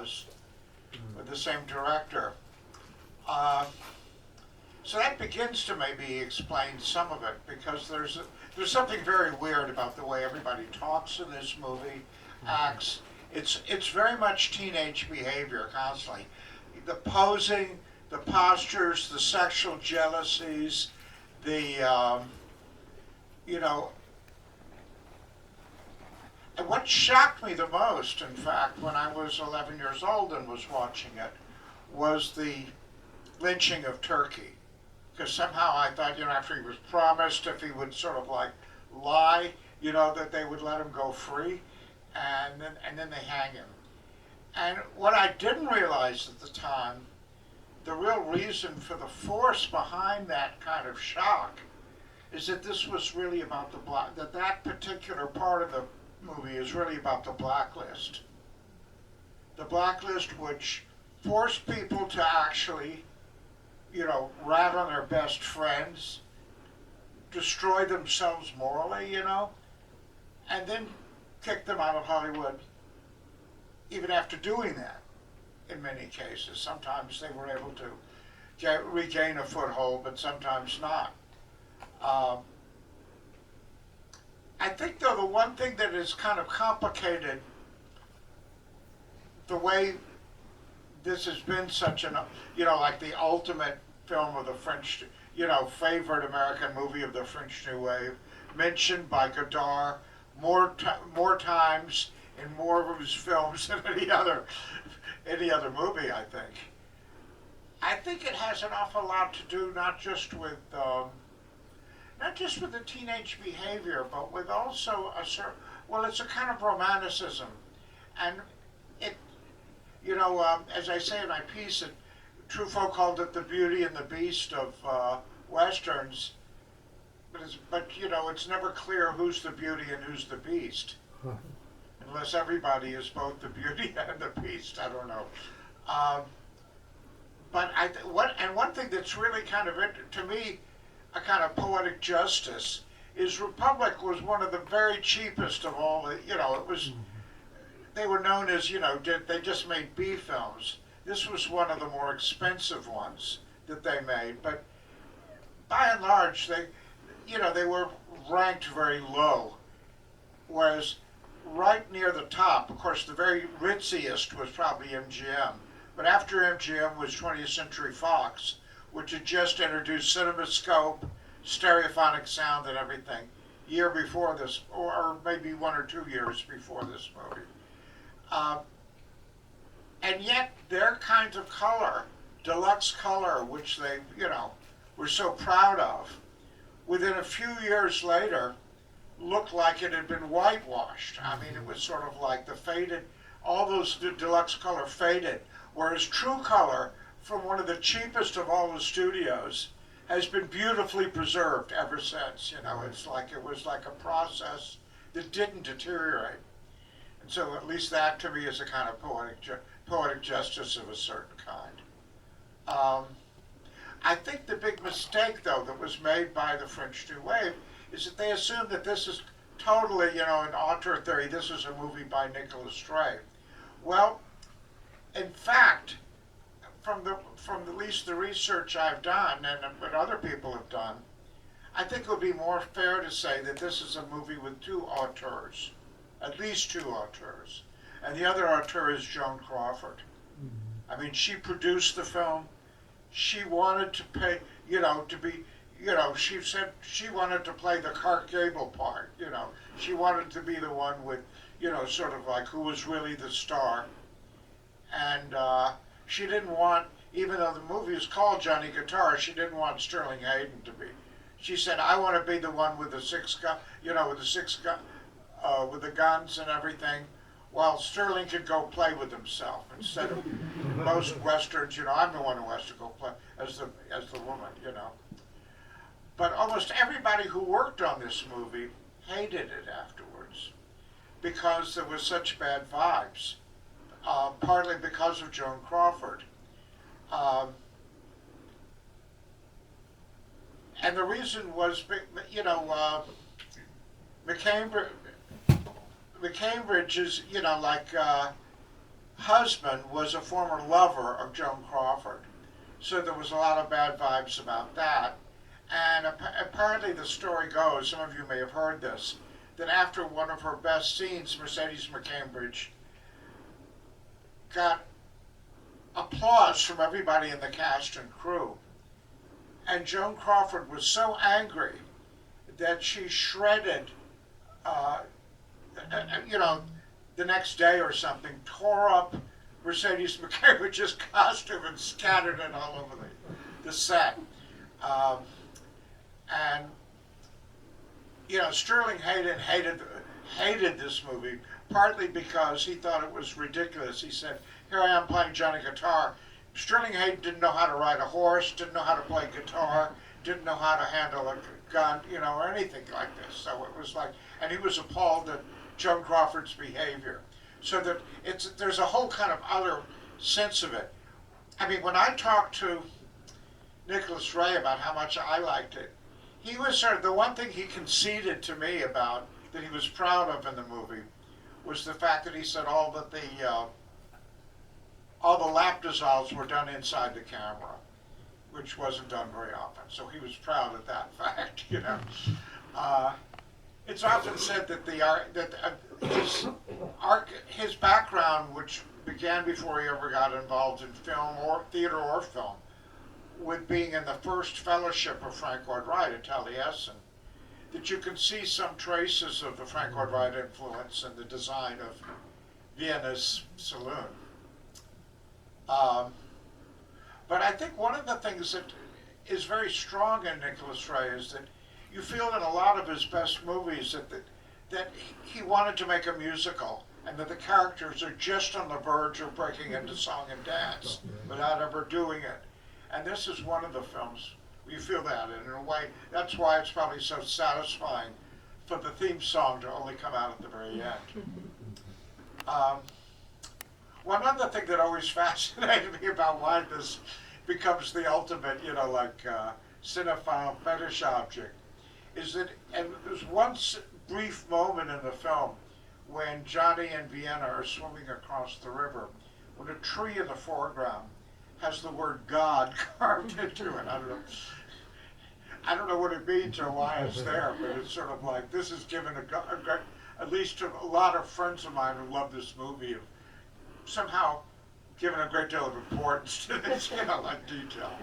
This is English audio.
was with the same director. Uh, so that begins to maybe explain some of it because there's something very weird about the way everybody talks in this movie, acts. It's very much teenage behavior constantly. The posing, the postures, the sexual jealousies, the you know. And what shocked me the most, in fact, when I was 11 years old and was watching it, was the lynching of Turkey. Because somehow I thought, after he was promised, if he would sort of like lie, that they would let him go free, and then they hang him. And what I didn't realize at the time, the real reason for the force behind that kind of shock is that this was really about the black, that particular part of the movie is really about the blacklist. The blacklist which forced people to actually, rat on their best friends, destroy themselves morally, and then kick them out of Hollywood even after doing that in many cases. Sometimes they were able to regain a foothold, but sometimes not. I think, though, the one thing that has kind of complicated the way this has been such an, like the ultimate film of the French, favorite American movie of the French New Wave, mentioned by Godard more times in more of his films than any other movie, I think. I think it has an awful lot to do not just with the teenage behavior, but with also it's a kind of romanticism, and it, as I say in my piece, Truffaut called it the beauty and the beast of westerns, but it's never clear who's the beauty and who's the beast, unless everybody is both the beauty and the beast. I don't know. But one thing that's really kind of to me a kind of poetic justice is Republic was one of the very cheapest of all the, it was, they were known as, they just made B films. This was one of the more expensive ones that they made, but by and large they were ranked very low, whereas right near the top, of course the very ritziest was probably MGM, but after MGM was 20th Century Fox, which had just introduced CinemaScope, stereophonic sound and everything, year before this, or maybe 1 or 2 years before this movie. And yet their kinds of color, deluxe color, which they, were so proud of, within a few years later, looked like it had been whitewashed. I mean, it was sort of like the faded, all those deluxe color faded, whereas true color from one of the cheapest of all the studios has been beautifully preserved ever since. It's like it was like a process that didn't deteriorate. And so at least that to me is a kind of poetic justice of a certain kind. I think the big mistake, though, that was made by the French New Wave is that they assumed that this is totally, an auteur theory. This is a movie by Nicholas Stray. Well, in fact, from at least the research I've done and what other people have done, I think it would be more fair to say that this is a movie with two auteurs, at least two auteurs, and the other auteur is Joan Crawford. I mean, she produced the film. She wanted to pay, to be, she said she wanted to play the Clark Gable part. She wanted to be the one with, sort of like who was really the star, and she didn't want, even though the movie is called Johnny Guitar, she didn't want Sterling Hayden to be. She said, I want to be the one with the with the guns and everything, while Sterling could go play with himself instead of most westerns. I'm the one who has to go play as the woman. But almost everybody who worked on this movie hated it afterwards because there was such bad vibes. Partly because of Joan Crawford. And the reason was, McCambridge is, husband was a former lover of Joan Crawford. So there was a lot of bad vibes about that. And apparently the story goes, some of you may have heard this, that after one of her best scenes, Mercedes McCambridge got applause from everybody in the cast and crew. And Joan Crawford was so angry that she shredded, uh, you know, the next day or something, tore up Mercedes McCambridge's costume and scattered it all over the set. Um, and Sterling Hayden hated this movie partly because he thought it was ridiculous. He said, "Here I am playing Johnny Guitar." Sterling Hayden didn't know how to ride a horse, didn't know how to play guitar, didn't know how to handle a gun, or anything like this. So it was like, and he was appalled at Joan Crawford's behavior. So that there's a whole kind of other sense of it. I mean, when I talked to Nicholas Ray about how much I liked it, he was sort of the one thing he conceded to me about that he was proud of in the movie was the fact that he said all the lap dissolves were done inside the camera, which wasn't done very often. So he was proud of that fact. It's often said that his background, which began before he ever got involved in film or theater or film, with being in the first fellowship of Frank Lloyd Wright at Taliesin, that you can see some traces of the Frank Lloyd Wright influence in the design of Vienna's saloon. But I think one of the things that is very strong in Nicholas Ray is that you feel in a lot of his best movies that he wanted to make a musical and that the characters are just on the verge of breaking into song and dance without ever doing it. And this is one of the films where you feel that, and in a way, that's why it's probably so satisfying for the theme song to only come out at the very end. One other thing that always fascinated me about why this becomes the ultimate, cinephile fetish object, is that, and there's one brief moment in the film when Johnny and Vienna are swimming across the river, when a tree in the foreground has the word God carved into it. I don't know what it means or why it's there, but it's sort of like this is given at least to a lot of friends of mine who love this movie, have somehow given a great deal of importance to this, detail.